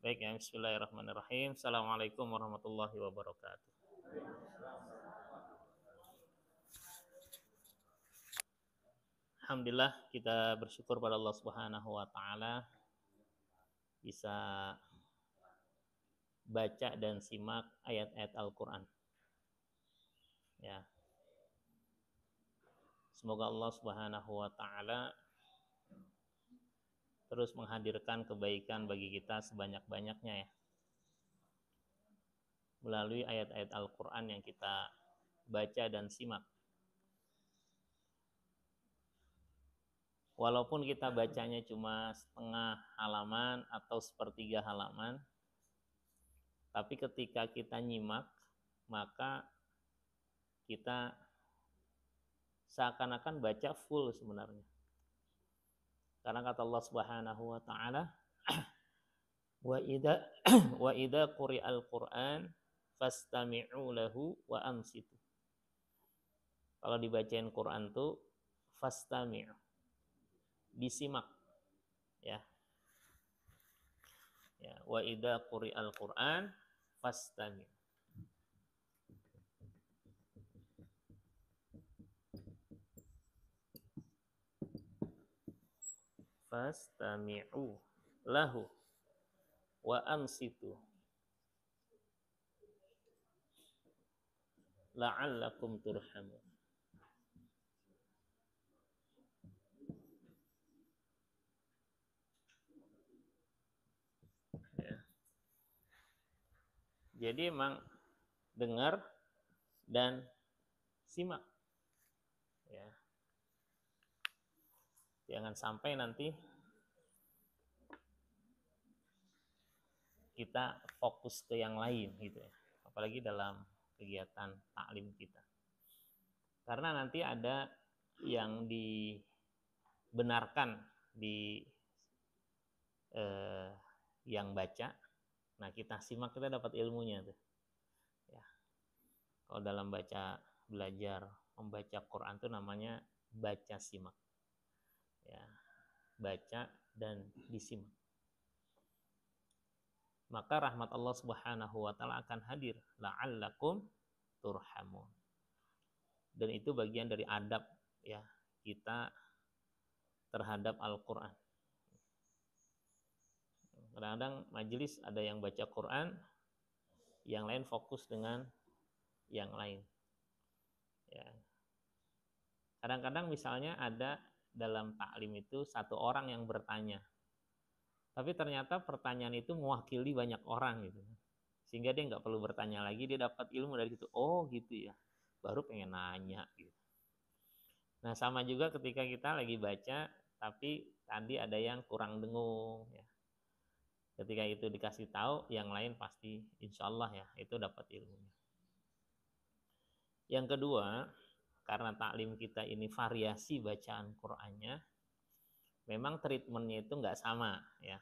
Baik ya, bismillahirrahmanirrahim. Assalamualaikum warahmatullahi wabarakatuh. Alhamdulillah kita bersyukur pada Allah Subhanahu wa taala bisa baca dan simak ayat-ayat Al-Qur'an. Ya. Semoga Allah Subhanahu wa taala terus menghadirkan kebaikan bagi kita sebanyak-banyaknya ya. Melalui ayat-ayat Al-Qur'an yang kita baca dan simak. Walaupun kita bacanya cuma setengah halaman atau sepertiga halaman, tapi ketika kita nyimak, maka kita seakan-akan baca full sebenarnya. Karena kata Allah Subhanahu wa taala, wa idza quri'al Qur'an fastami'u lahu wa ansitu. Kalau dibacain Quran tuh fastami', disimak ya. Ya, wa idza quri'al Qur'an fastami'. Fastami'u lahu wa ansitu la'allakum turhamun. Ya. Jadi emang dengar dan simak. Ya. Jangan sampai nanti kita fokus ke yang lain gitu ya. Apalagi dalam kegiatan taklim kita. Karena nanti ada yang dibenarkan di yang baca. Nah, kita simak, kita dapat ilmunya tuh. Ya. Kalau dalam belajar membaca Quran itu namanya baca simak. Ya. Baca dan disimak. Maka rahmat Allah Subhanahu wa taala akan hadir, la'allakum turhamun. Dan itu bagian dari adab ya kita terhadap Al-Qur'an. Kadang-kadang majelis ada yang baca Quran, yang lain fokus dengan yang lain. Ya. Kadang-kadang misalnya ada dalam taklim itu satu orang yang bertanya, tapi ternyata pertanyaan itu mewakili banyak orang gitu, sehingga dia nggak perlu bertanya lagi, dia dapat ilmu dari situ. Oh gitu ya, baru pengen nanya gitu. Nah sama juga ketika kita lagi baca, tapi tadi ada yang kurang dengung ya. Ketika itu dikasih tahu, yang lain pasti insya Allah ya itu dapat ilmunya. Yang kedua, karena taklim kita ini variasi bacaan Qur'annya, memang treatmentnya itu nggak sama ya.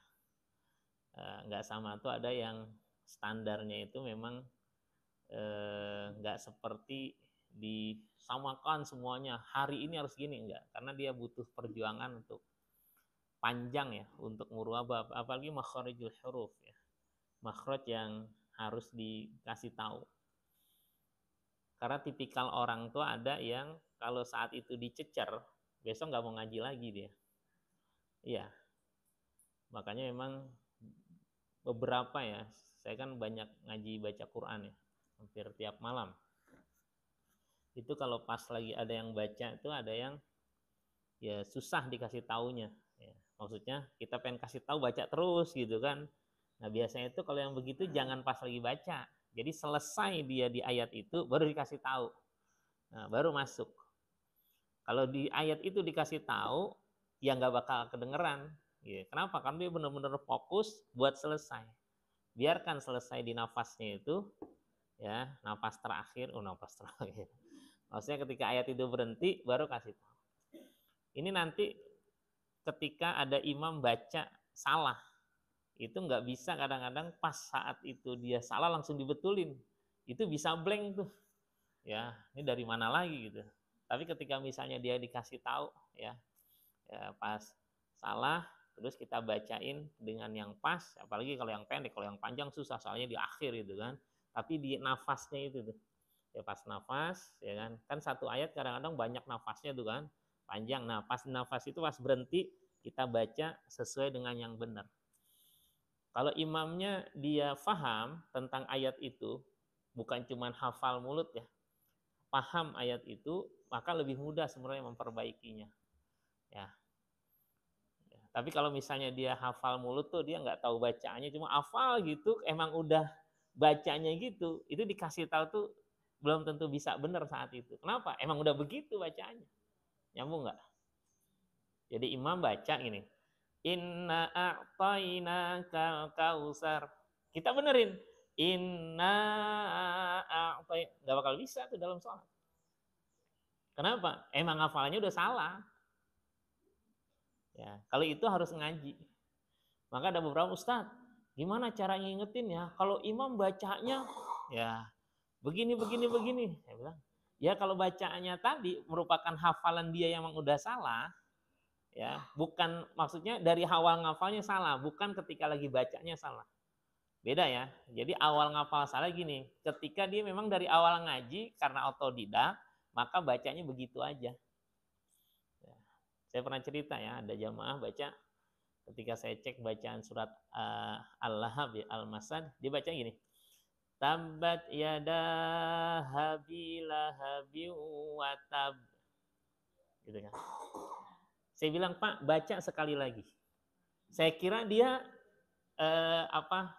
Nggak sama tuh, ada yang standarnya itu memang nggak seperti disamakan semuanya hari ini harus gini, enggak, karena dia butuh perjuangan untuk panjang ya untuk ngurubah, apalagi makharijul huruf ya, makhraj yang harus dikasih tahu. Karena tipikal orang tuh ada yang kalau saat itu dicecer, besok nggak mau ngaji lagi dia. Iya, makanya memang beberapa ya, saya kan banyak ngaji baca Quran ya, hampir tiap malam. Itu kalau pas lagi ada yang baca itu ada yang ya susah dikasih taunya. Ya, maksudnya kita pengen kasih tahu baca terus gitu kan. Nah biasanya itu kalau yang begitu jangan pas lagi baca. Jadi selesai dia di ayat itu baru dikasih tahu. Nah, baru masuk. Kalau di ayat itu dikasih tahu, ya nggak bakal kedengeran. Ya, kenapa? Karena dia benar-benar fokus buat selesai. Biarkan selesai di nafasnya itu, ya nafas terakhir, nafas terakhir. Maksudnya ketika ayat itu berhenti, baru kasih tahu. Ini nanti ketika ada imam baca salah, itu nggak bisa kadang-kadang pas saat itu dia salah langsung dibetulin. Itu bisa blank tuh. Ya, ini dari mana lagi gitu. Tapi ketika misalnya dia dikasih tahu ya pas salah, terus kita bacain dengan yang pas, apalagi kalau yang pendek, kalau yang panjang susah soalnya di akhir gitu kan. Tapi di nafasnya itu tuh. Ya pas nafas, ya kan. Kan satu ayat kadang-kadang banyak nafasnya tuh kan, panjang. Nah, pas nafas itu pas berhenti kita baca sesuai dengan yang benar. Kalau imamnya dia paham tentang ayat itu, bukan cuma hafal mulut ya, paham ayat itu, maka lebih mudah sebenarnya memperbaikinya. Ya. Tapi kalau misalnya dia hafal mulut tuh dia nggak tahu bacaannya, cuma hafal gitu, emang udah bacanya gitu, itu dikasih tahu tuh belum tentu bisa benar saat itu. Kenapa? Emang udah begitu bacaannya. Nyambung nggak? Jadi imam baca ini, Inna a'tainakal kausar. Kita benerin. Inna a'tainakal. Nggak bakal bisa tuh dalam sholat. Kenapa? Emang hafalannya udah salah. Ya, kalau itu harus ngaji. Maka ada beberapa ustadz, gimana cara ngingetin ya? Kalau imam bacanya, ya begini. Saya bilang, ya kalau bacaannya tadi merupakan hafalan dia yang memang udah salah, ya bukan maksudnya dari awal ngafalnya salah, bukan ketika lagi bacanya salah. Beda ya. Jadi awal ngafal salah gini, ketika dia memang dari awal ngaji karena otodidak, maka bacanya begitu aja. Ya. Saya pernah cerita ya, ada jamaah baca, ketika saya cek bacaan surat Al-Lahab, Al-Masad, dia baca gini, Tabbat yada habilahabi wa tab. Gitu kan. Saya bilang, Pak, baca sekali lagi. Saya kira dia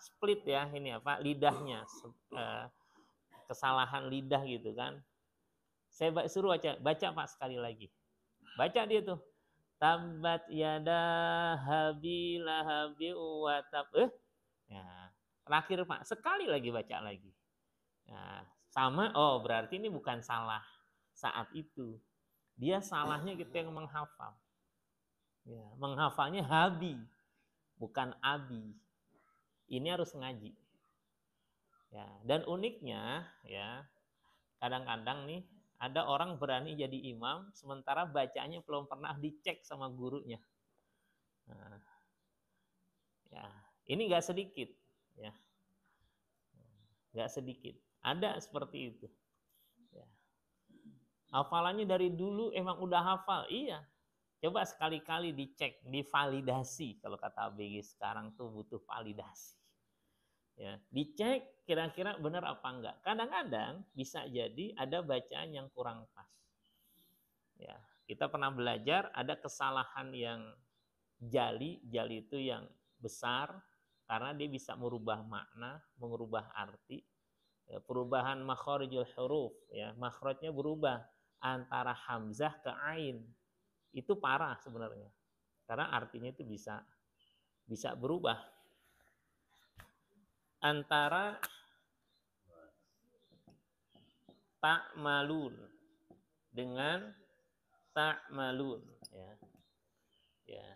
split ya ini lidahnya, kesalahan lidah gitu kan. Saya suruh baca Pak sekali lagi. Baca dia tuh. Tabbat yada habilahabi wa tab. Ya, terakhir Pak, sekali lagi baca lagi. Nah, sama, oh berarti ini bukan salah saat itu. Dia salahnya kita yang menghafal. Ya, menghafalnya habi, bukan abi. Ini harus ngaji. Ya, dan uniknya ya, kadang-kadang nih ada orang berani jadi imam sementara bacanya belum pernah dicek sama gurunya. Nah, ya, ini nggak sedikit, ya, nggak sedikit. Ada seperti itu. Ya. Hafalannya dari dulu emang udah hafal, iya. Coba sekali-kali dicek, divalidasi. Kalau kata ABG sekarang tuh butuh validasi. Ya, dicek kira-kira benar apa enggak. Kadang-kadang bisa jadi ada bacaan yang kurang pas. Ya, kita pernah belajar ada kesalahan yang jali itu yang besar karena dia bisa merubah makna, mengubah arti. Ya, perubahan makharijul huruf, ya, makhrajnya berubah antara hamzah ke ain. Itu parah sebenarnya. Karena artinya itu bisa berubah. Antara ta'malun dengan ta'malun, ya. Ya.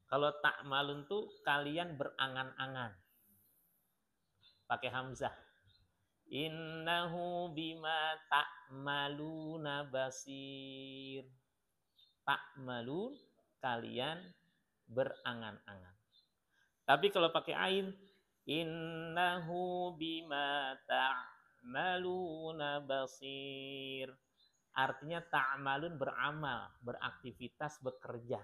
Kalau ta'malun tuh kalian berangan-angan. Pakai hamzah. Innahu bima ta'maluna basir. Ta'malun, kalian berangan-angan. Tapi kalau pakai ain, innahu bima ta'maluna basir. Artinya ta'malun beramal, beraktivitas, bekerja.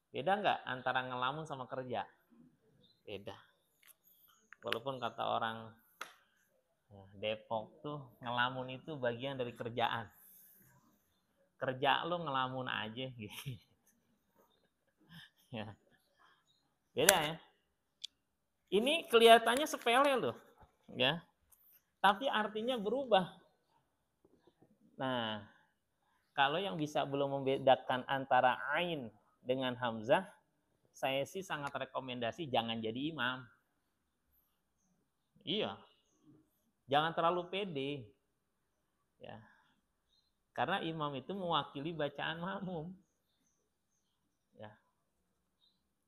Beda nggak antara ngelamun sama kerja? Beda. Walaupun kata orang Depok tuh ngelamun itu bagian dari kerjaan. Kerja lu ngelamun aja gitu. Ya. Beda ya. Ini kelihatannya sepele loh, ya. Tapi artinya berubah. Nah, kalau yang bisa belum membedakan antara ain dengan hamzah, saya sih sangat rekomendasi jangan jadi imam. Iya. Jangan terlalu pede. Ya. Karena imam itu mewakili bacaan makmum. Ya.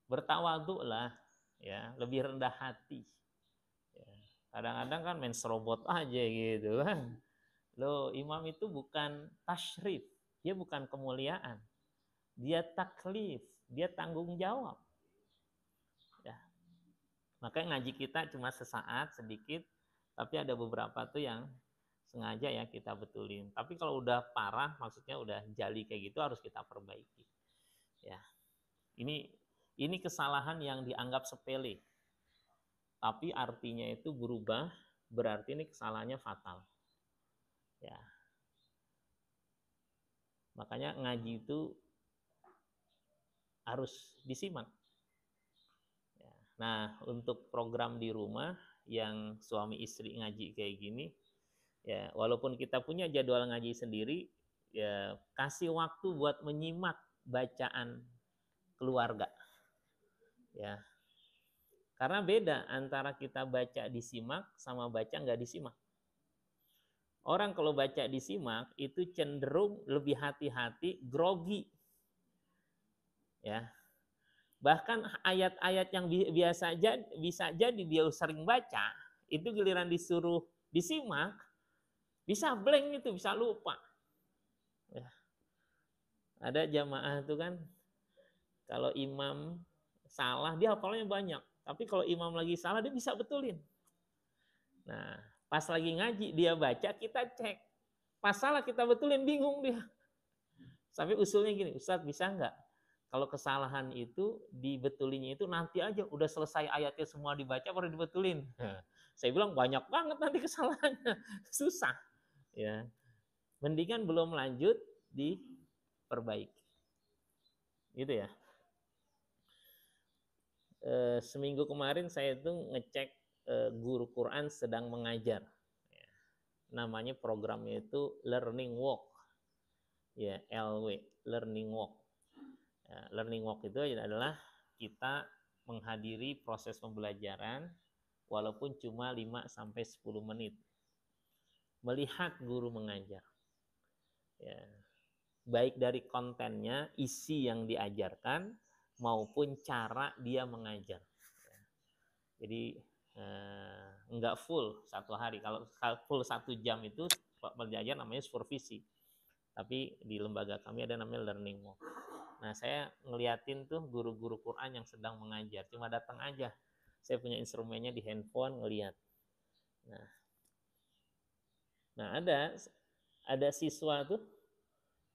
Bertawaduklah, ya, lebih rendah hati. Ya. Kadang-kadang kan main serobot aja gitu kan. Loh, imam itu bukan tasyrif, dia bukan kemuliaan. dia taklif, dia tanggung jawab. Ya. Makanya ngaji kita cuma sesaat, sedikit, tapi ada beberapa tuh yang sengaja ya kita betulin. Tapi kalau udah parah, maksudnya udah jali kayak gitu harus kita perbaiki. Ya. Ini kesalahan yang dianggap sepele. Tapi artinya itu berubah, berarti ini kesalahannya fatal. Ya. Makanya ngaji itu harus disimak. Ya. Nah, untuk program di rumah yang suami istri ngaji kayak gini, ya walaupun kita punya jadwal ngaji sendiri, ya kasih waktu buat menyimak bacaan keluarga. Ya. Karena beda antara kita baca disimak sama baca nggak disimak. Orang kalau baca disimak itu cenderung lebih hati-hati, grogi. Ya. Bahkan ayat-ayat yang bisa jadi dia sering baca, itu giliran disuruh disimak, bisa blank itu, bisa lupa. Ya. Ada jamaah itu kan, kalau imam salah, dia hafalnya banyak. Tapi kalau imam lagi salah, dia bisa betulin. Nah, pas lagi ngaji, dia baca, kita cek. Pas salah kita betulin, bingung dia. Sampai usulnya gini, Ustadz bisa nggak? Kalau kesalahan itu, dibetulinnya itu nanti aja, udah selesai ayatnya semua dibaca, baru dibetulin. Nah, saya bilang banyak banget nanti kesalahannya. Susah. Ya. Mendingan belum lanjut, diperbaiki. Gitu ya. Seminggu kemarin saya tuh ngecek guru Quran sedang mengajar. Namanya programnya itu Learning Walk. Ya, LW, Learning Walk. Ya, Learning Walk itu adalah kita menghadiri proses pembelajaran walaupun cuma 5 sampai 10 menit. Melihat guru mengajar. Ya. Baik dari kontennya, isi yang diajarkan maupun cara dia mengajar. Jadi enggak full satu hari. Kalau full 1 jam itu belajar namanya supervisi. Tapi di lembaga kami ada namanya learning walk. Nah, saya ngeliatin tuh guru-guru Quran yang sedang mengajar. Cuma datang aja. Saya punya instrumennya di handphone, ngeliat. Nah ada siswa tuh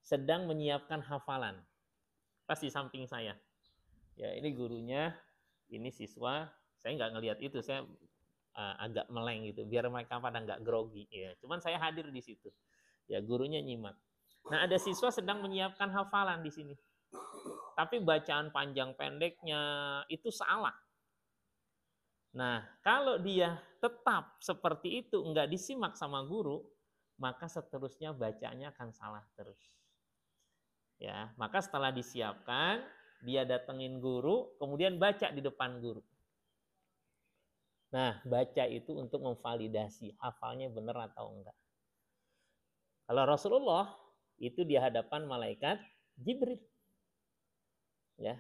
sedang menyiapkan hafalan. Pas di samping saya. Ya, ini gurunya, ini siswa. Saya nggak ngelihat itu, saya agak meleng gitu, biar mereka pada nggak grogi. Ya, cuman saya hadir di situ. Ya, gurunya nyimak. Nah, ada siswa sedang menyiapkan hafalan di sini. Tapi bacaan panjang pendeknya itu salah. Nah, kalau dia tetap seperti itu, nggak disimak sama guru, maka seterusnya bacaannya akan salah terus. Ya, maka setelah disiapkan, dia datengin guru, kemudian baca di depan guru. Nah, baca itu untuk memvalidasi hafalnya benar atau enggak. Kalau Rasulullah itu di hadapan malaikat Jibril. Ya.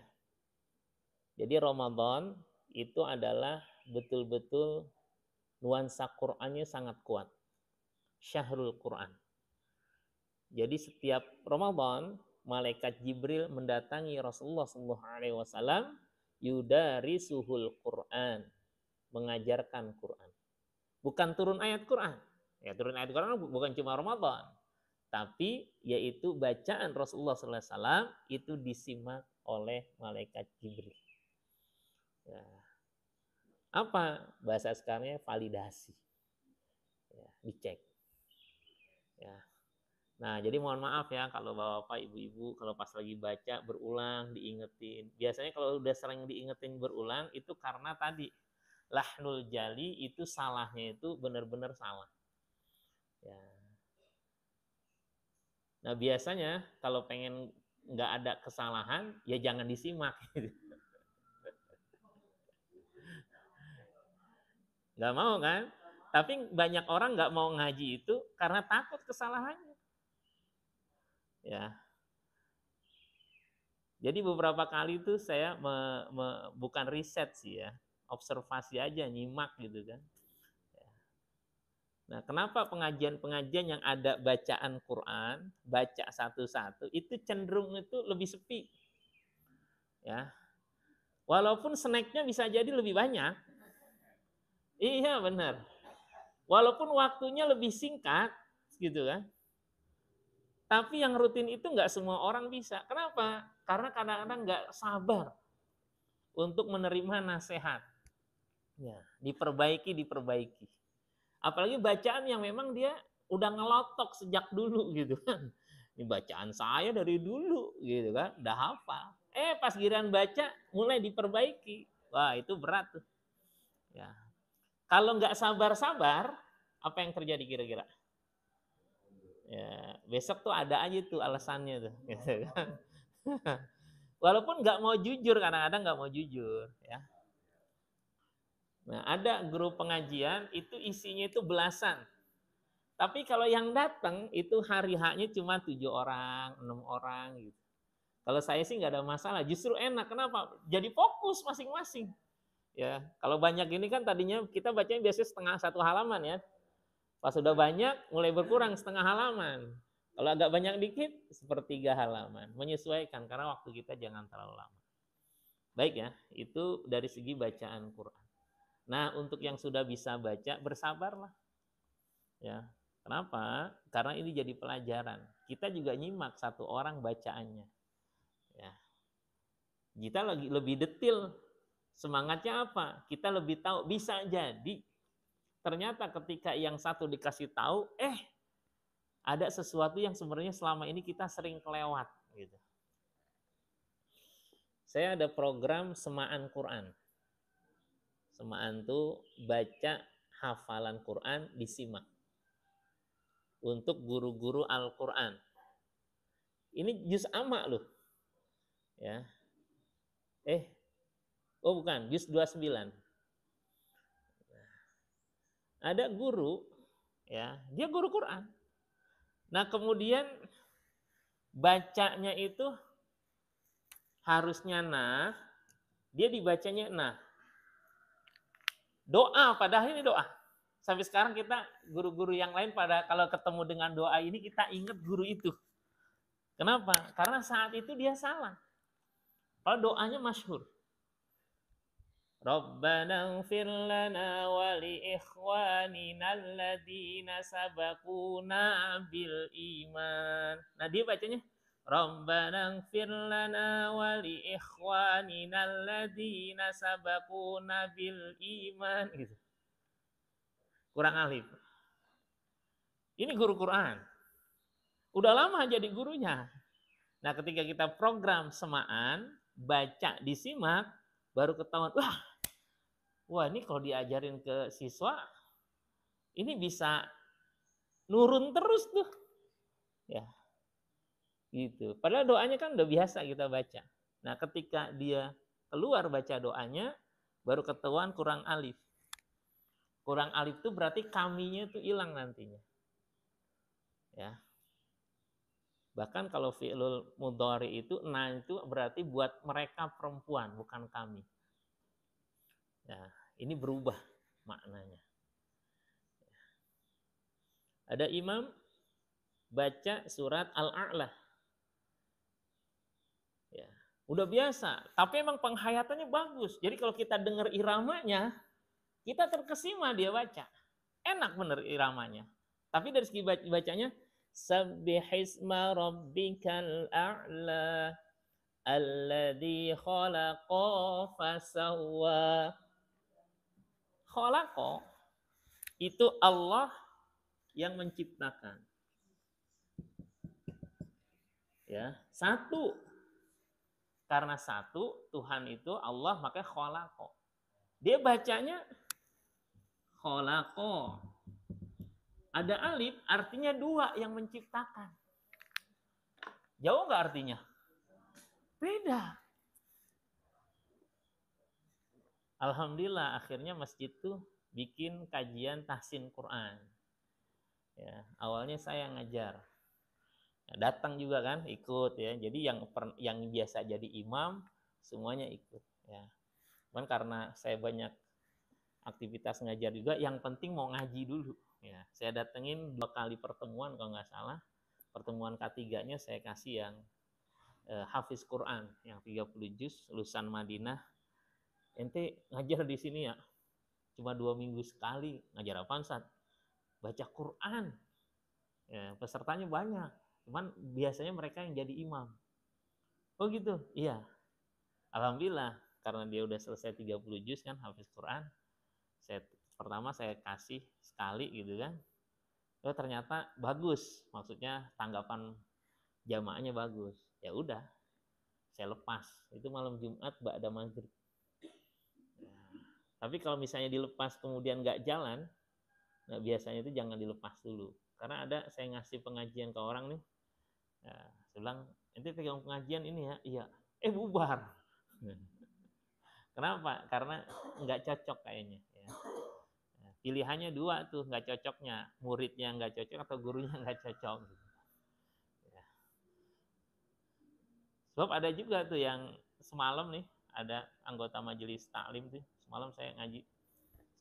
Jadi Ramadan itu adalah betul-betul nuansa Qur'annya sangat kuat. Syahrul Quran. Jadi setiap Ramadan malaikat Jibril mendatangi Rasulullah SAW yudarisuhul Quran, mengajarkan Quran. Bukan turun ayat Quran. Ya, turun ayat Quran bukan cuma Ramadan, tapi yaitu bacaan Rasulullah SAW itu disimak oleh malaikat Jibril. Ya. Apa bahasa sekarangnya? Validasi. Ya, dicek. Ya. Nah, jadi mohon maaf ya kalau bapak-bapak, ibu-ibu kalau pas lagi baca berulang diingetin. Biasanya kalau udah sering diingetin berulang itu karena tadi lahnul jali itu salahnya itu benar-benar salah. Ya. Nah, biasanya kalau pengen nggak ada kesalahan ya jangan disimak. Nggak mau kan? Tapi banyak orang nggak mau ngaji itu karena takut kesalahannya. Ya. Jadi beberapa kali itu saya bukan riset sih ya, observasi aja, nyimak gitu kan. Nah, kenapa pengajian-pengajian yang ada bacaan Quran, baca satu-satu, itu cenderung itu lebih sepi. Ya. Walaupun snacknya bisa jadi lebih banyak. Iya, benar. Walaupun waktunya lebih singkat, gitu kan. Tapi yang rutin itu nggak semua orang bisa. Kenapa? Karena kadang-kadang nggak sabar untuk menerima nasihat. Ya, diperbaiki. Apalagi bacaan yang memang dia udah ngelotok sejak dulu gitu kan. Ini bacaan saya dari dulu gitu kan, udah hafal. Pas giliran baca mulai diperbaiki. Wah, itu berat tuh. Ya. Kalau nggak sabar-sabar, apa yang terjadi kira-kira? Ya, besok tuh ada aja tuh alasannya tuh. Gitu kan. Walaupun nggak mau jujur, kadang-kadang nggak mau jujur. Ya. Nah, ada grup pengajian itu isinya itu belasan. Tapi kalau yang datang itu hari haknya cuma 7 orang, 6 orang gitu. Kalau saya sih nggak ada masalah, justru enak. Kenapa? Jadi fokus masing-masing. Ya, kalau banyak ini kan tadinya kita bacanya biasanya setengah satu halaman ya. Pas sudah banyak mulai berkurang setengah halaman. Kalau agak banyak dikit sepertiga halaman. Menyesuaikan karena waktu kita jangan terlalu lama. Baik ya, itu dari segi bacaan Quran. Nah, untuk yang sudah bisa baca bersabarlah. Ya, kenapa? Karena ini jadi pelajaran. Kita juga nyimak satu orang bacaannya. Ya. Kita lagi lebih detail. Semangatnya apa? Kita lebih tahu. Bisa jadi ternyata ketika yang satu dikasih tahu, ada sesuatu yang sebenarnya selama ini kita sering kelewat. Gitu. Saya ada program semaan Quran. Semaan tuh baca hafalan Quran disimak. Untuk guru-guru Al-Quran. Ini juz amma loh. Ya. Bukan, juz 29. Ada guru, ya, dia guru Quran. Nah, kemudian bacanya itu harusnya dia dibacanya Doa, padahal ini doa. Sampai sekarang kita guru-guru yang lain pada kalau ketemu dengan doa ini kita ingat guru itu. Kenapa? Karena saat itu dia salah. Kalau doanya masyhur. Rabbana ighfir lana wa li ikhwanina alladziina sabaquna bil iman. Nah, dia bacanya Rabbana ighfir lana wa li ikhwanina alladziina sabaquna bil iman gitu. Kurang alif. Ini guru Quran. Udah lama jadi gurunya. Nah, ketika kita program semaan, baca disimak, baru ketahuan, wah ini kalau diajarin ke siswa, ini bisa nurun terus tuh. Ya, gitu. Padahal doanya kan udah biasa kita baca. Nah, ketika dia keluar baca doanya, baru ketahuan kurang alif. Kurang alif itu berarti kaminya itu hilang nantinya. Ya. Bahkan kalau fi'lul mudhari itu itu berarti buat mereka perempuan, bukan kami. Ya, ini berubah maknanya. Ada imam baca surat Al-A'la. Ya, udah biasa, tapi emang penghayatannya bagus. Jadi kalau kita dengar iramanya, kita terkesima dia baca. Enak bener iramanya. Tapi dari segi bacanya, Sabbihisma rabbikal a'la alladzi khalaqa fasawwa. Khalaqa itu Allah yang menciptakan. Ya, satu. Karena satu, Tuhan itu Allah, maka khalaqa. Dia bacanya khalaqa. Ada alif, artinya dua yang menciptakan. Jauh nggak artinya? Beda. Alhamdulillah akhirnya masjid tuh bikin kajian tahsin Quran. Ya, awalnya saya ngajar. Nah, datang juga kan, ikut ya. Jadi yang biasa jadi imam semuanya ikut ya. Cuman karena saya banyak aktivitas ngajar juga, yang penting mau ngaji dulu. Ya, saya datengin 2 kali pertemuan kalau nggak salah. Pertemuan ketiganya saya kasih yang hafiz Quran yang 30 juz, lulusan Madinah. Ente ngajar di sini ya? Cuma 2 minggu sekali. Ngajar apaan, Ustaz? Baca Quran. Ya, pesertanya banyak. Cuman biasanya mereka yang jadi imam. Oh gitu? Iya. Alhamdulillah, karena dia udah selesai 30 juz kan, hafiz Quran. Pertama saya kasih sekali gitu kan. Oh ternyata bagus. Maksudnya tanggapan jamaahnya bagus. Ya udah, saya lepas. Itu malam Jumat ba'da maghrib. Tapi kalau misalnya dilepas kemudian nggak jalan, nah biasanya itu jangan dilepas dulu. Karena ada saya ngasih pengajian ke orang nih, nah, saya bilang, ente pegang pengajian ini ya, iya. Bubar. Kenapa? Karena nggak cocok kayaknya. Ya. Nah, pilihannya 2 tuh, nggak cocoknya. Muridnya nggak cocok atau gurunya nggak cocok. Ya. Sebab ada juga tuh yang semalam nih, ada anggota majelis taklim tuh, semalam saya ngaji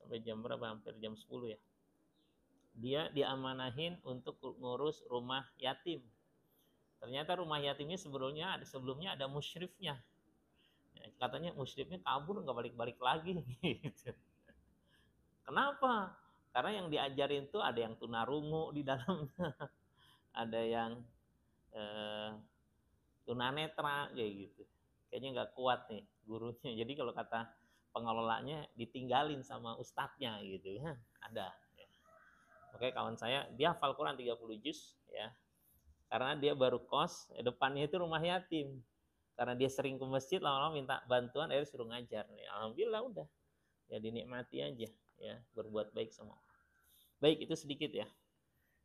sampai jam berapa? Hampir jam 10 ya. Dia diamanahin untuk ngurus rumah yatim. Ternyata rumah yatimnya sebelumnya ada musyrifnya. Ya, katanya musyrifnya kabur nggak balik-balik lagi. Gitu. Kenapa? Karena yang diajarin tuh ada yang tunarungu di dalamnya, ada yang tunanetra kayak gitu. Kayaknya nggak kuat nih gurunya. Jadi kalau kata pengelolanya ditinggalin sama ustadznya gitu ya. Ada. Ya. Oke, kawan saya dia hafal Quran 30 juz ya. Karena dia baru kos, depannya itu rumah yatim. Karena dia sering ke masjid, lama-lama minta bantuan, akhirnya suruh ngajar. Alhamdulillah udah, ya dinikmati aja, ya berbuat baik sama orang. Baik, itu sedikit ya.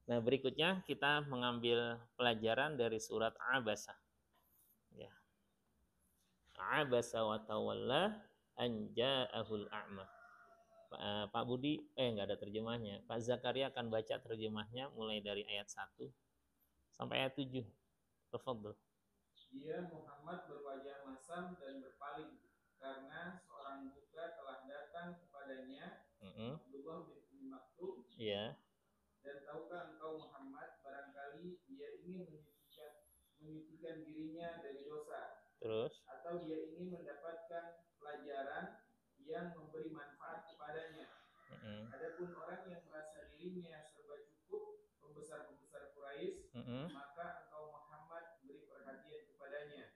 Nah berikutnya kita mengambil pelajaran dari surat Abasa. Ya. Abasa wa tawalla an ja'ahul a'ma. Pak Budi, nggak ada terjemahnya. Pak Zakaria akan baca terjemahnya mulai dari ayat 1 sampai ayat 7. Tafadhol. Dia Muhammad berwajah masam dan berpaling karena seorang buta telah datang kepadanya, Abdullah bin Umi Maktum. Yeah. Dan tahukah engkau Muhammad, barangkali dia ingin menyucikan dirinya dari dosa. Terus? Atau dia ingin mendapatkan pelajaran yang memberi manfaat kepadanya. Adapun orang yang merasa dirinya serba cukup, pembesar-pembesar Quraisy, maka engkau Muhammad beri perhatian kepadanya.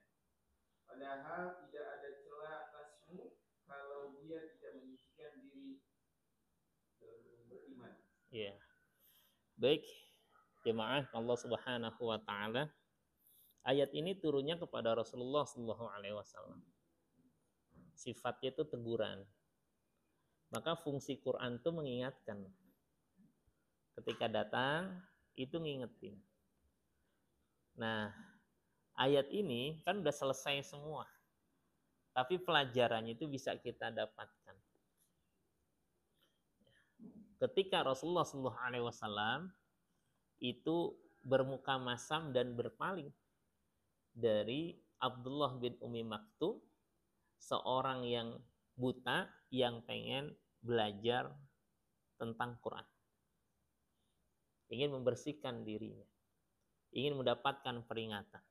Padahal tidak ada celah atasmu kalau dia tidak menyucikan diri beriman. Iya. Baik, jemaah Allah Subhanahu wa taala. Ayat ini turunnya kepada Rasulullah sallallahu alaihi wasallam. Sifatnya itu teguran. Maka fungsi Quran itu mengingatkan. Ketika datang itu ngingetin. Nah, ayat ini kan udah selesai semua. Tapi pelajarannya itu bisa kita dapatkan. Ketika Rasulullah sallallahu alaihi wasallam itu bermuka masam dan berpaling dari Abdullah bin Umi Maktum, seorang yang buta yang pengen belajar tentang Quran. Ingin membersihkan dirinya. Ingin mendapatkan peringatan.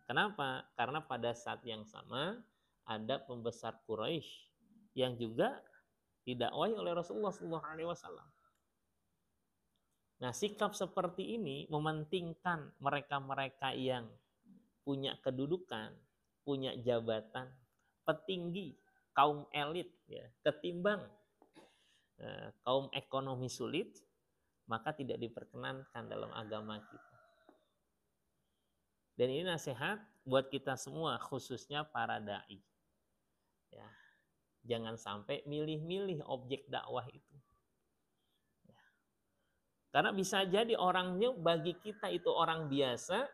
Kenapa? Karena pada saat yang sama ada pembesar Quraisy yang juga didakwahi oleh Rasulullah SAW. Nah, sikap seperti ini mementingkan mereka-mereka yang punya kedudukan, punya jabatan, petinggi, kaum elit, ya, ketimbang kaum ekonomi sulit, maka tidak diperkenankan dalam agama kita. Dan ini nasihat buat kita semua, khususnya para dai. Ya, jangan sampai milih-milih objek dakwah itu. Ya. Karena bisa jadi orangnya bagi kita itu orang biasa,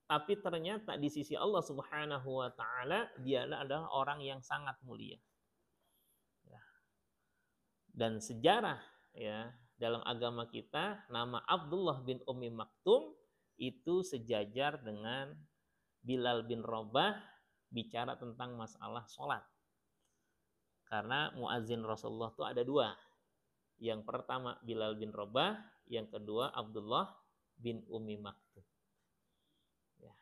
tapi ternyata di sisi Allah Subhanahu wa taala dia adalah orang yang sangat mulia. Ya. Dan sejarah ya dalam agama kita nama Abdullah bin Umi Maktum itu sejajar dengan Bilal bin Rabah bicara tentang masalah sholat. Karena muazin Rasulullah itu ada 2. Yang pertama Bilal bin Rabah, yang kedua Abdullah bin Ummi Maktum. Ya.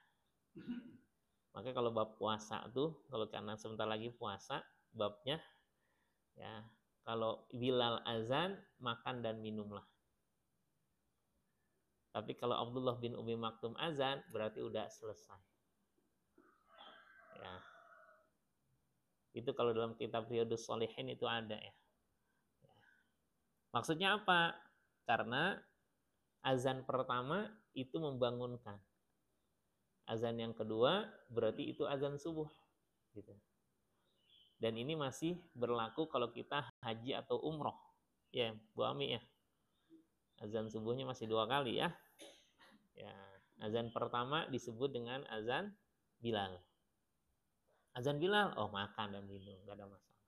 Maka kalau bab puasa tuh, kalau karena sebentar lagi puasa, babnya ya, kalau Bilal azan, makan dan minumlah. Tapi kalau Abdullah bin Ummi Maktum azan, berarti udah selesai. Ya. Itu kalau dalam kitab Riyadhus Shalihin itu ada ya. Maksudnya apa? Karena azan pertama itu membangunkan. Azan yang kedua berarti itu azan subuh. Gitu. Dan ini masih berlaku kalau kita haji atau umroh. Ya, Bu Ami ya. Azan subuhnya masih 2 kali ya. Ya, azan pertama disebut dengan azan Bilal. Azan Bilal, oh makan dan minum, nggak ada masalah.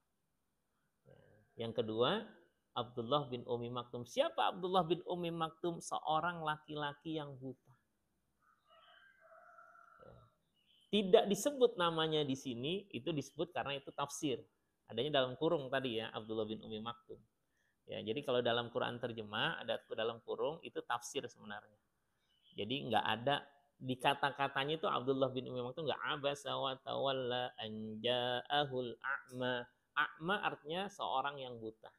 Ya. Yang kedua, Abdullah bin Ummi Maktum. Siapa Abdullah bin Ummi Maktum? Seorang laki-laki yang buta. Ya. Tidak disebut namanya di sini, itu disebut karena itu tafsir. Adanya dalam kurung tadi ya, Abdullah bin Ummi Maktum. Ya, jadi kalau dalam Quran terjemah ada dalam kurung itu tafsir sebenarnya. Jadi nggak ada di kata-katanya itu Abdullah bin Ummi Maktum nggak abasa wa tawalla an ja'ahul a'ma. A'ma artinya seorang yang buta.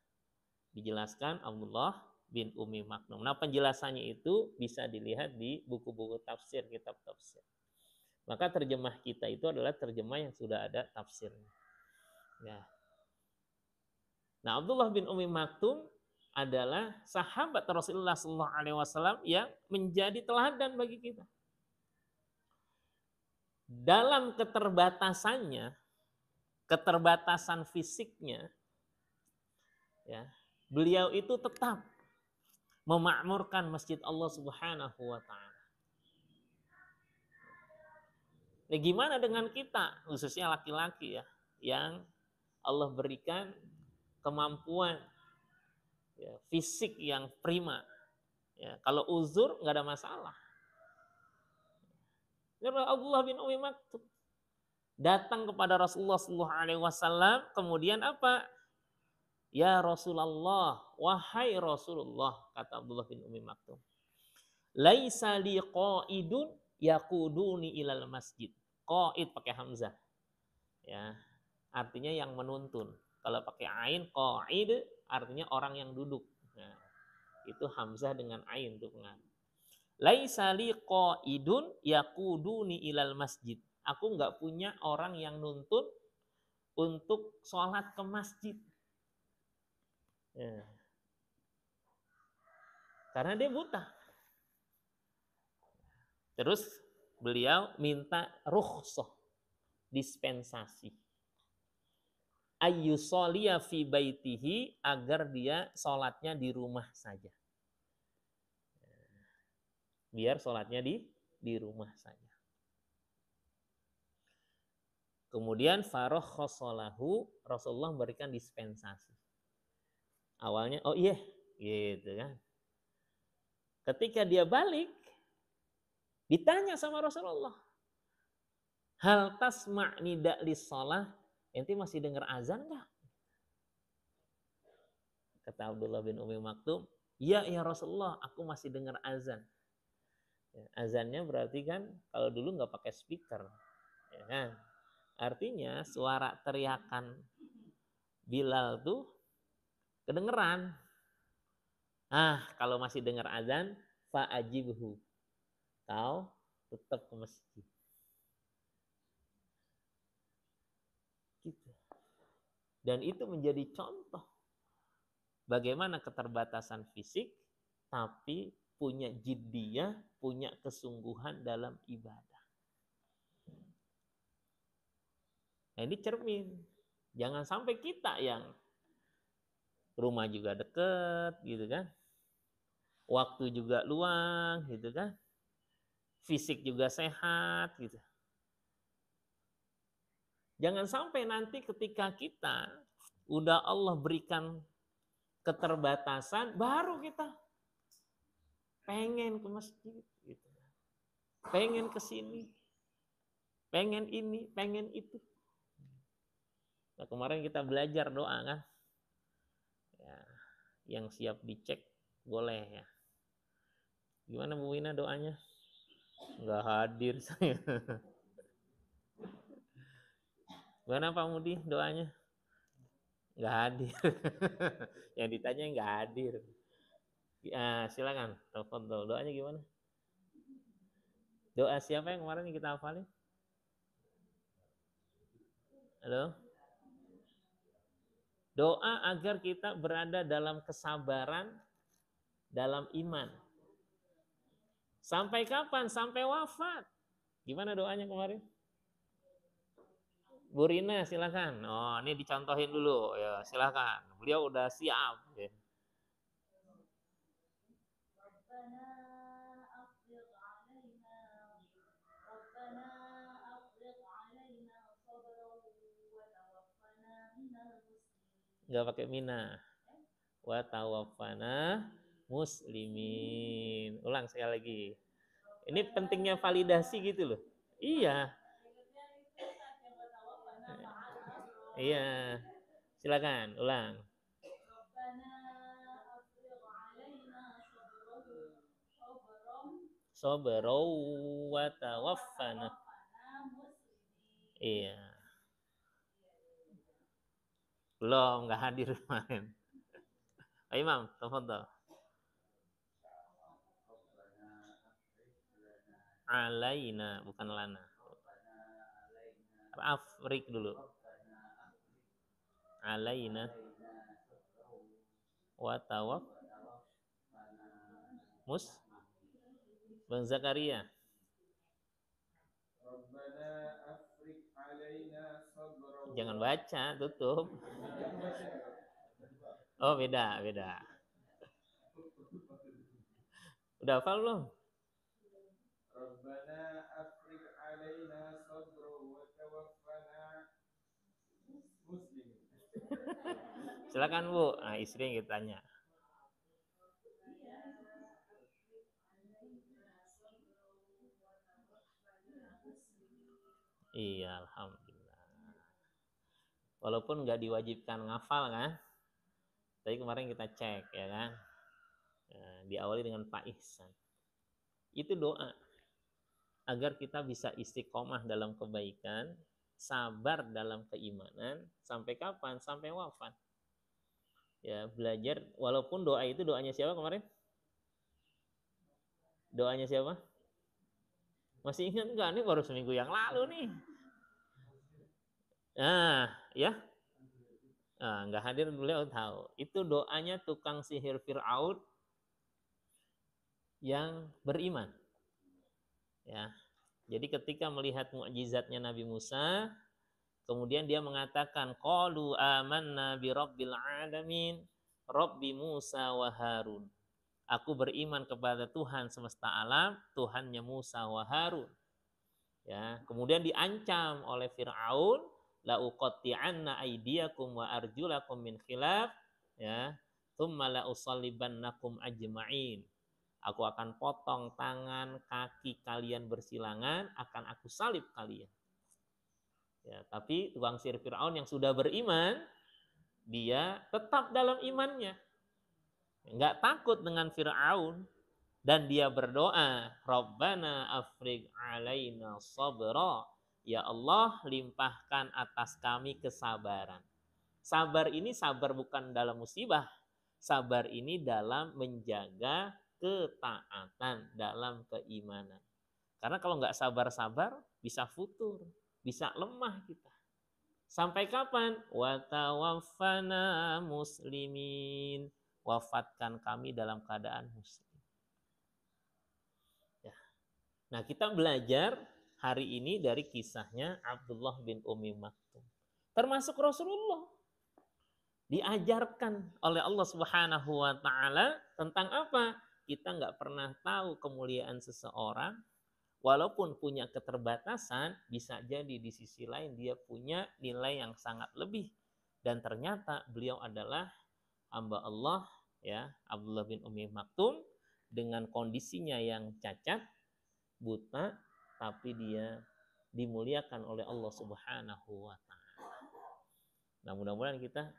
Dijelaskan Abdullah bin Ummi Maktum. Nah, penjelasannya itu bisa dilihat di buku-buku tafsir, kitab tafsir. Maka terjemah kita itu adalah terjemah yang sudah ada tafsirnya. Ya. Nah, Abdullah bin Ummi Maktum adalah sahabat Rasulullah SAW yang menjadi teladan bagi kita. Dalam keterbatasannya, keterbatasan fisiknya, ya, beliau itu tetap memakmurkan masjid Allah Subhanahu wa taala. Nah, gimana dengan kita, khususnya laki-laki ya, yang Allah berikan kemampuan ya, fisik yang prima. Ya, kalau uzur nggak ada masalah. Abdullah bin Ummi Maktum datang kepada Rasulullah SAW, kemudian apa? Ya Rasulullah, wahai Rasulullah, kata Abdullah bin Ummi Maktum. Laisa li qaidun yaquduni ilal masjid. Qaid pakai hamzah. Ya, artinya yang menuntun. Kalau pakai ain, qaid artinya orang yang duduk. Nah, itu hamzah dengan ain itu pengaruh. Laisa li qaidun yaquduni ilal masjid. Aku nggak punya orang yang nuntun untuk sholat ke masjid. Ya. Karena dia buta. Terus beliau minta rukhsah, dispensasi. Ayyusoliya fi baitihi, agar dia sholatnya di rumah saja. Biar sholatnya di rumah saja. Kemudian faroh khosolahu, Rasulullah memberikan dispensasi. Awalnya, oh iya, gitu kan. Ketika dia balik, ditanya sama Rasulullah, hal tasma' nida' lis-shalah, ente masih dengar azan enggak? Kata Abdullah bin Ummi Maktum, ya Rasulullah, aku masih dengar azan. Ya, azannya berarti kan kalau dulu nggak pakai speaker, ya kan? Artinya suara teriakan Bilal tuh kedengeran. Kalau masih dengar azan, fa'ajibhu, kau tetap ke masjid. Gitu. Dan itu menjadi contoh bagaimana keterbatasan fisik tapi punya jiddiyah, punya kesungguhan dalam ibadah. Nah, ini cermin. Jangan sampai kita yang rumah juga deket gitu kan, waktu juga luang gitu kan, fisik juga sehat gitu. Jangan sampai nanti ketika kita udah Allah berikan keterbatasan, baru kita pengen ke masjid gitu. Pengen ke sini. Pengen ini, pengen itu. Nah, kemarin kita belajar doa kan. Ya. yang siap dicek boleh ya. Gimana Bu Wina doanya? Nggak hadir saya. Gimana Pak Mudi doanya? Nggak hadir. Yang ditanya nggak hadir. Ya, silakan telepon tuh. Doanya gimana? Doa siapa yang kemarin kita hafalin? Halo? Doa agar kita berada dalam kesabaran, dalam iman. Sampai kapan? Sampai wafat. Gimana doanya kemarin? Bu Rina silakan. Oh, ini dicontohin dulu ya, silakan. Beliau udah siap. Ya. Nggak pakai mina. Wa tawaffana muslimin. Ulang sekali lagi. Ini pentingnya validasi gitu loh. Iya. Iya. Silakan, ulang. Sabarau wa tawaffana. Iya. Belum, nggak hadir kemarin. Ayo Imam, tafadhal. Alaina, bukan lana. Afrik dulu. Alaina. Wa tawaf. Bang Zakaria. Jangan baca, tutup. Oh, beda. Udah hafal belum? Rabbana afriq alaina sabra wa tawaffana muslimin. Silakan Bu. Nah, istri yang kita tanya. Iya, alhamdulillah. Walaupun nggak diwajibkan ngafal kan, tapi kemarin kita cek ya kan, diawali dengan Pak Ihsan. Itu doa agar kita bisa istiqomah dalam kebaikan, sabar dalam keimanan, sampai kapan? Sampai wafat. Ya, belajar, walaupun doa itu doanya siapa kemarin? Doanya siapa? Masih ingat nggak? Ini baru seminggu yang lalu nih. Nah, ya. Nah, nggak hadir beliau tahu. Itu doanya tukang sihir Fir'aun yang beriman. Ya. Jadi ketika melihat mukjizatnya Nabi Musa, kemudian dia mengatakan, qalu amanna bi rabbil alamin, Rabbi Musa wa Harun. Aku beriman kepada Tuhan semesta alam, Tuhannya Musa wa Harun. Ya, kemudian diancam oleh Firaun, la uqatti'anna aydiyakum wa arjulakum min khilaf, ya, tsumma la usallibannakum ajma'in. Aku akan potong tangan, kaki kalian bersilangan, akan aku salib kalian. Ya, tapi tukang sihir Firaun yang sudah beriman, dia tetap dalam imannya. Enggak takut dengan Firaun, dan dia berdoa, Rabbana afriq alaina sabra. Ya Allah, limpahkan atas kami kesabaran. Sabar ini sabar bukan dalam musibah. Sabar ini dalam menjaga ketaatan, dalam keimanan. Karena kalau nggak sabar-sabar, bisa futur, bisa lemah kita. Sampai kapan? Wa tawaffana muslimin. Wafatkan kami dalam keadaan muslim. Nah, kita belajar hari ini dari kisahnya Abdullah bin Ummi Maktum. Termasuk Rasulullah. Diajarkan oleh Allah Subhanahu wa taala tentang apa? Kita nggak pernah tahu kemuliaan seseorang, walaupun punya keterbatasan, bisa jadi di sisi lain dia punya nilai yang sangat lebih. Dan ternyata beliau adalah hamba Allah, ya, Abdullah bin Ummi Maktum, dengan kondisinya yang cacat, buta, tapi dia dimuliakan oleh Allah Subhanahu wa taala. Nah, mudah-mudahan kita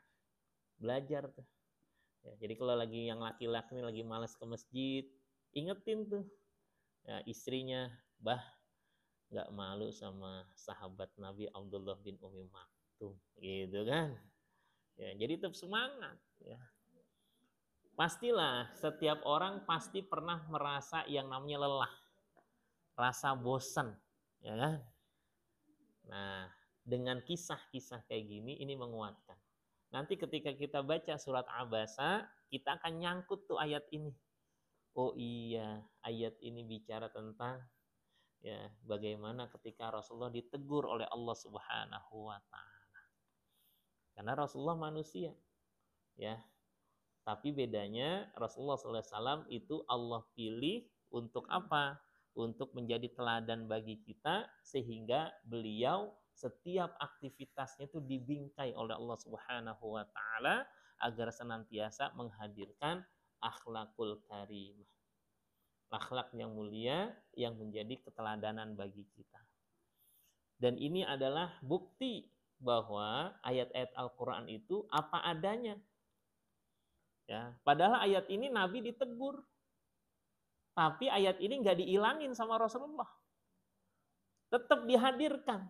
belajar tuh Ya, jadi kalau lagi yang laki-laki lagi malas ke masjid, ingetin tuh ya, istrinya, bah nggak malu sama sahabat Nabi Abdullah bin Umi Maktum, gitu kan? Ya, jadi tetap semangat. Ya. Pastilah setiap orang pasti pernah merasa yang namanya lelah, rasa bosan, ya kan? Nah, dengan kisah-kisah kayak gini ini menguatkan. Nanti ketika kita baca surat Abasa, kita akan nyangkut tuh ayat ini. Oh iya, ayat ini bicara tentang ya bagaimana ketika Rasulullah ditegur oleh Allah Subhanahu wa taala. Karena Rasulullah manusia, ya. Tapi bedanya Rasulullah SAW itu Allah pilih untuk apa? Untuk menjadi teladan bagi kita sehingga beliau setiap aktivitasnya itu dibingkai oleh Allah Subhanahu wa taala agar senantiasa menghadirkan akhlakul karimah. Akhlak yang mulia yang menjadi keteladanan bagi kita. Dan ini adalah bukti bahwa ayat-ayat Al-Qur'an itu apa adanya. Ya, padahal ayat ini Nabi ditegur. Tapi ayat ini nggak dihilangin sama Rasulullah. Tetap dihadirkan.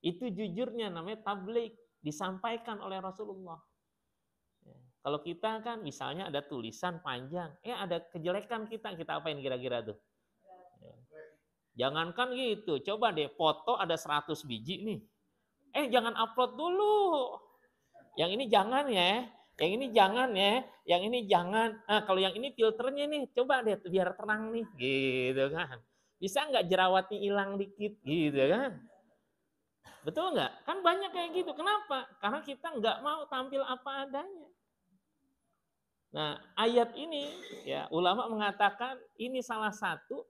Itu jujurnya namanya tabligh, disampaikan oleh Rasulullah. Ya, kalau kita kan misalnya ada tulisan panjang, ada kejelekan kita apain kira-kira tuh? Ya. Jangankan gitu, coba deh foto ada 100 biji nih. Jangan upload dulu. Yang ini jangan ya. Yang ini jangan ya, yang ini jangan. Nah, kalau yang ini filternya nih, coba deh biar terang nih, gitu kan. Bisa nggak jerawatnya hilang dikit, gitu kan. Betul nggak? Kan banyak kayak gitu. Kenapa? Karena kita nggak mau tampil apa adanya. Nah, ayat ini, ya ulama mengatakan ini salah satu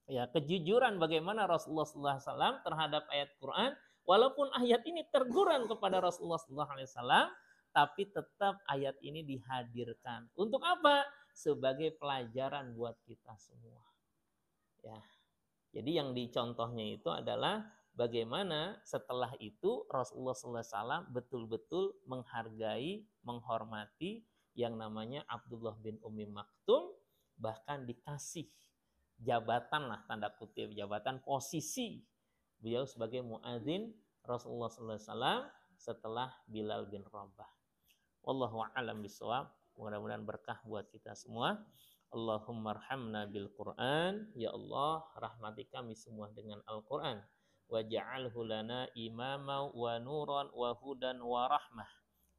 ya kejujuran bagaimana Rasulullah SAW terhadap ayat Quran. Walaupun ayat ini teguran kepada Rasulullah SAW, tapi tetap ayat ini dihadirkan. Untuk apa? Sebagai pelajaran buat kita semua. Ya. Jadi yang dicontohnya itu adalah bagaimana setelah itu Rasulullah SAW betul-betul menghargai, menghormati yang namanya Abdullah bin Umi Maktum, bahkan dikasih jabatan lah, tanda kutip, jabatan posisi beliau sebagai muadzin Rasulullah SAW setelah Bilal bin Rabah. Wallahu a'lam bishawab. Mudah-mudahan berkah buat kita semua. Allahumma arhamna bil Qur'an. Ya Allah, rahmati kami semua dengan Al-Qur'an. Waj'alhu lana imama wa nuran wa hudan wa rahmah.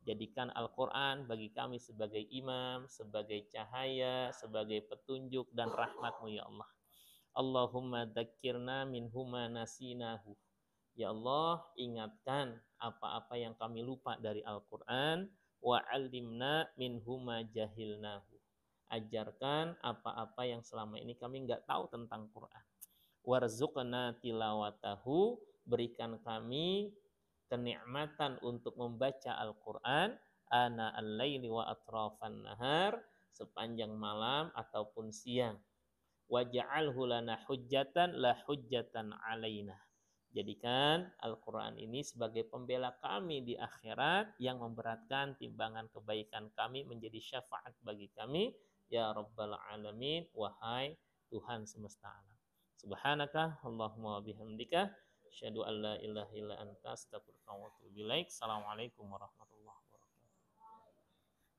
Jadikan Al-Qur'an bagi kami sebagai imam, sebagai cahaya, sebagai petunjuk dan rahmat-Mu ya Allah. Allahumma dzakkirna minhuma nasinahu. Ya Allah, ingatkan apa-apa yang kami lupa dari Al-Qur'an. Wa 'allimna minhuma jahilnahu. Ajarkan apa-apa yang selama ini kami enggak tahu tentang Quran. Warzuqna tilawatahu, berikan kami kenikmatan untuk membaca Al-Qur'an ana al-laili wa atrafan nahar, sepanjang malam ataupun siang. Waj'alhu lana hujjatan la hujjatan alaina. Jadikan Al-Quran ini sebagai pembela kami di akhirat yang memberatkan timbangan kebaikan kami menjadi syafaat bagi kami. Ya Rabbal Alamin, wahai Tuhan semesta alam. Subhanaka Allahumma bihamdika asyhadu an la ilaha illa anta astaghfiruka wa atubu ilaik. Assalamualaikum warahmatullahi wabarakatuh.